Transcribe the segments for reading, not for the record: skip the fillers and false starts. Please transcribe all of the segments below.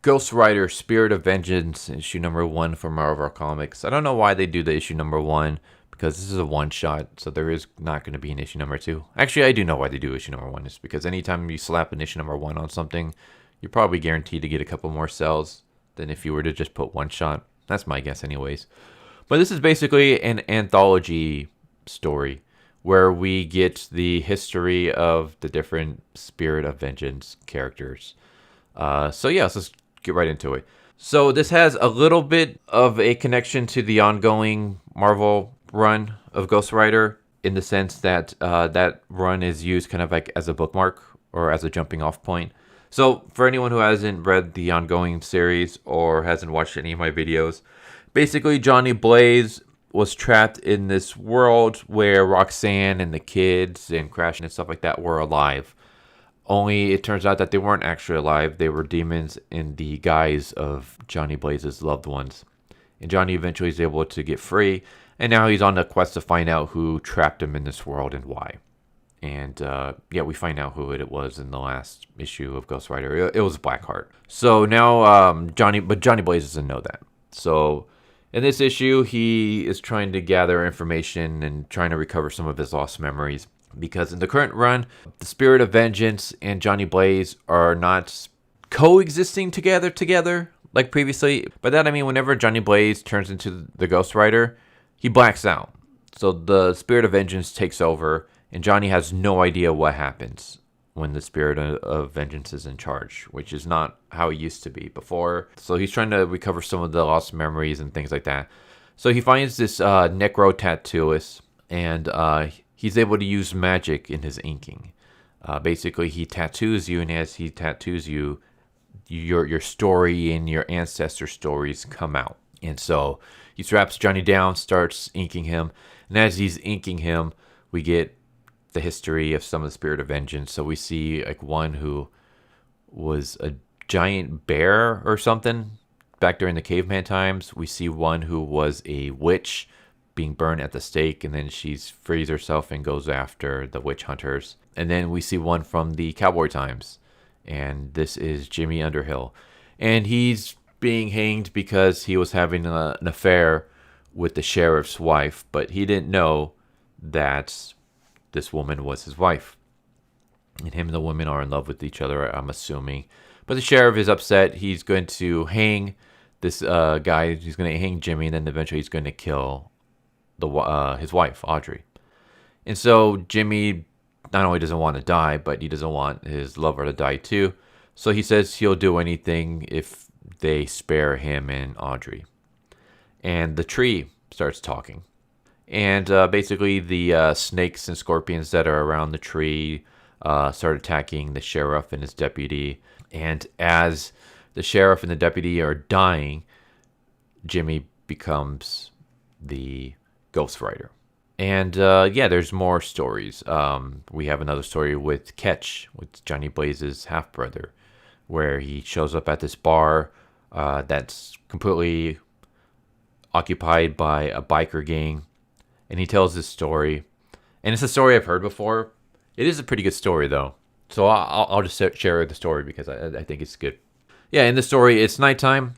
Ghost Rider Spirit of Vengeance, issue number 1 for Marvel Comics. I don't know why they do the issue number 1, because this is a one-shot, so there is not going to be an issue number 2. Actually, I do know why they do issue number 1. It's because anytime you slap an issue number 1 on something, you're probably guaranteed to get a couple more cells than if you were to just put one shot. That's my guess anyways. But this is basically an anthology story where we get the history of the different Spirit of Vengeance characters. So yeah, let's just get right into it. So this has a little bit of a connection to the ongoing Marvel run of Ghost Rider, in the sense that that run is used kind of like as a bookmark or as a jumping off point. So for anyone who hasn't read the ongoing series or hasn't watched any of my videos, basically Johnny Blaze was trapped in this world where Roxanne and the kids and Crash and stuff like that were alive. Only it turns out that they weren't actually alive. They were demons in the guise of Johnny Blaze's loved ones. And Johnny eventually is able to get free. And now he's on the quest to find out who trapped him in this world and why. And yeah, we find out who it was in the last issue of Ghost Rider. It was Blackheart. So now Johnny Blaze doesn't know that. So in this issue, he is trying to gather information and trying to recover some of his lost memories. Because in the current run, the Spirit of Vengeance and Johnny Blaze are not coexisting together like previously. By that I mean whenever Johnny Blaze turns into the Ghost Rider, he blacks out. So the Spirit of Vengeance takes over, and Johnny has no idea what happens when the Spirit of Vengeance is in charge, which is not how it used to be before. So he's trying to recover some of the lost memories and things like that. So he finds this Necro Tattooist, and he's able to use magic in his inking. Basically, he tattoos you, and as he tattoos you, your story and your ancestor stories come out. And so he straps Johnny down, starts inking him, and as he's inking him, we get the history of some of the Spirit of Vengeance. So we see like one who was a giant bear or something back during the caveman times. We see one who was a witch being burned at the stake, and then she frees herself and goes after the witch hunters. And then we see one from the cowboy times, and this is Jimmy Underhill, and he's being hanged because he was having an affair with the sheriff's wife, but he didn't know that this woman was his wife. And him and the woman are in love with each other, I'm assuming. But the sheriff is upset. He's going to hang this guy. He's going to hang Jimmy, and then eventually he's going to kill his wife, Audrey. And so Jimmy not only doesn't want to die, but he doesn't want his lover to die too. So he says he'll do anything if they spare him and Audrey. And the tree starts talking. And basically the snakes and scorpions that are around the tree start attacking the sheriff and his deputy. And as the sheriff and the deputy are dying, Jimmy becomes the Ghost Rider. And yeah, there's more stories. We have another story with Ketch, with Johnny Blaze's half-brother, where he shows up at this bar that's completely occupied by a biker gang. And he tells this story. And it's a story I've heard before. It is a pretty good story, though. So I'll just share the story because I think it's good. Yeah, in the story, it's nighttime.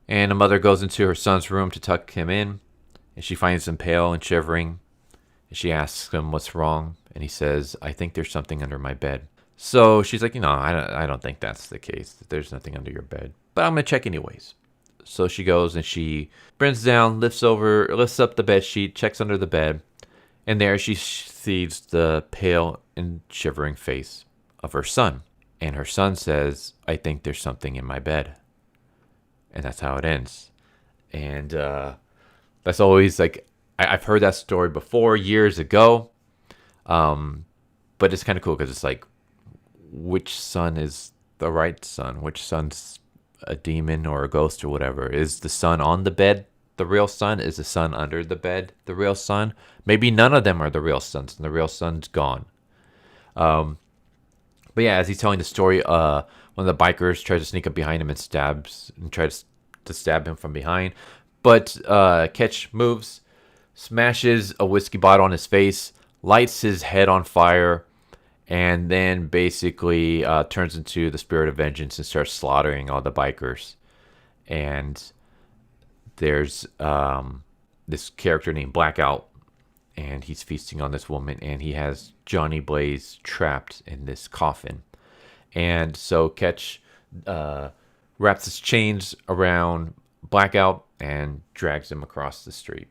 And a mother goes into her son's room to tuck him in. And she finds him pale and shivering. And she asks him what's wrong. And he says, "I think there's something under my bed." So she's like, I don't think that's the case. There's nothing under your bed. But I'm going to check anyways. So she goes and she bends down, lifts up the bed sheet, checks under the bed, and there she sees the pale and shivering face of her son. And her son says, "I think there's something in my bed." And that's how it ends. And that's always like, I've heard that story before years ago, but it's kind of cool because it's like, which son is the right son? Which son's a demon or a ghost or whatever? Is the son on the bed the real son? Is the son under the bed the real son? Maybe none of them are the real sons, and the real son's gone. But yeah, as he's telling the story, one of the bikers tries to sneak up behind him and tries to stab him from behind. But Ketch moves, smashes a whiskey bottle on his face, lights his head on fire, and then basically turns into the spirit of vengeance and starts slaughtering all the bikers. And there's this character named Blackout, and he's feasting on this woman, and he has Johnny Blaze trapped in this coffin. And so Ketch wraps his chains around Blackout and drags him across the street.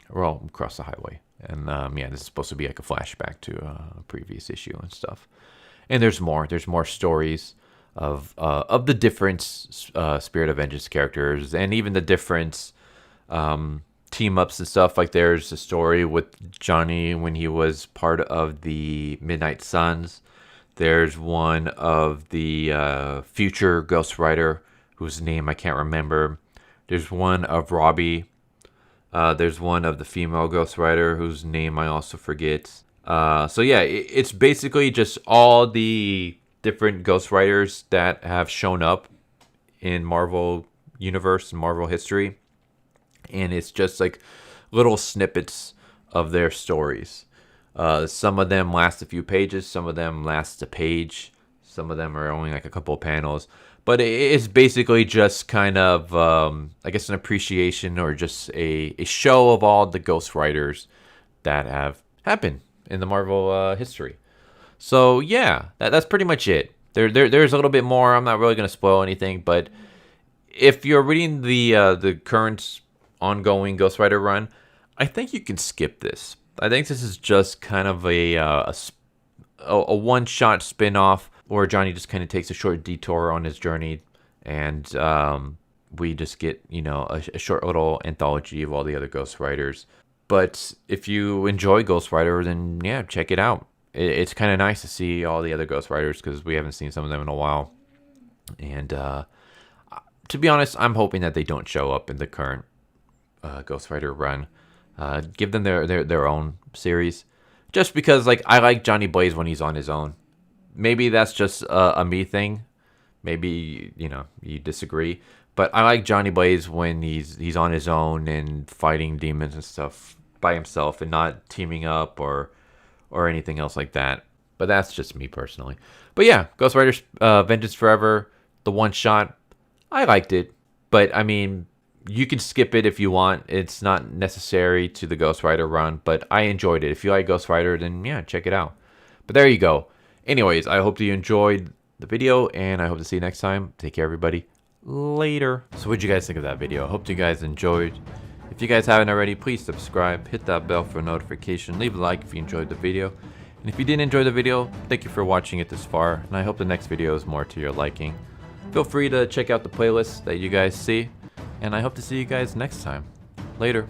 Well, across the highway. And yeah, this is supposed to be like a flashback to a previous issue and stuff. And there's more. There's more stories of the different Spirit of Vengeance characters, and even the different team ups and stuff. Like there's a story with Johnny when he was part of the Midnight Suns. There's one of the future Ghost Rider whose name I can't remember. There's one of Robbie. There's one of the female Ghost Rider whose name I also forget. So yeah, it's basically just all the different Ghost Riders that have shown up in Marvel Universe and Marvel history. And it's just like little snippets of their stories. Some of them last a few pages. Some of them last a page. Some of them are only like a couple of panels. But it's basically just kind of, I guess, an appreciation or just a show of all the Ghost Riders that have happened in the Marvel history. So yeah, that's pretty much it. There's a little bit more. I'm not really going to spoil anything, but if you're reading the current ongoing Ghost Rider run, I think you can skip this. I think this is just kind of a one-shot spin-off where Johnny just kind of takes a short detour on his journey, and we just get, you know, a short little anthology of all the other Ghost Riders. But if you enjoy Ghost Rider, then yeah, check it out. It's kind of nice to see all the other Ghost Riders because we haven't seen some of them in a while. And to be honest, I'm hoping that they don't show up in the current Ghost Rider run. Give them their own series. Just because, like, I like Johnny Blaze when he's on his own. Maybe that's just a me thing. Maybe, you know, you disagree. But I like Johnny Blaze when he's on his own and fighting demons and stuff by himself and not teaming up or anything else like that. But that's just me personally. But yeah, Ghost Rider Vengeance Forever, the one shot, I liked it. But I mean, you can skip it if you want. It's not necessary to the Ghost Rider run, but I enjoyed it. If you like Ghost Rider, then yeah, check it out. But there you go. Anyways, I hope that you enjoyed the video, and I hope to see you next time. Take care, everybody. Later. So what'd you guys think of that video? I hope you guys enjoyed. If you guys haven't already, please subscribe, hit that bell for a notification, leave a like if you enjoyed the video. And if you didn't enjoy the video, thank you for watching it this far, and I hope the next video is more to your liking. Feel free to check out the playlist that you guys see, and I hope to see you guys next time. Later.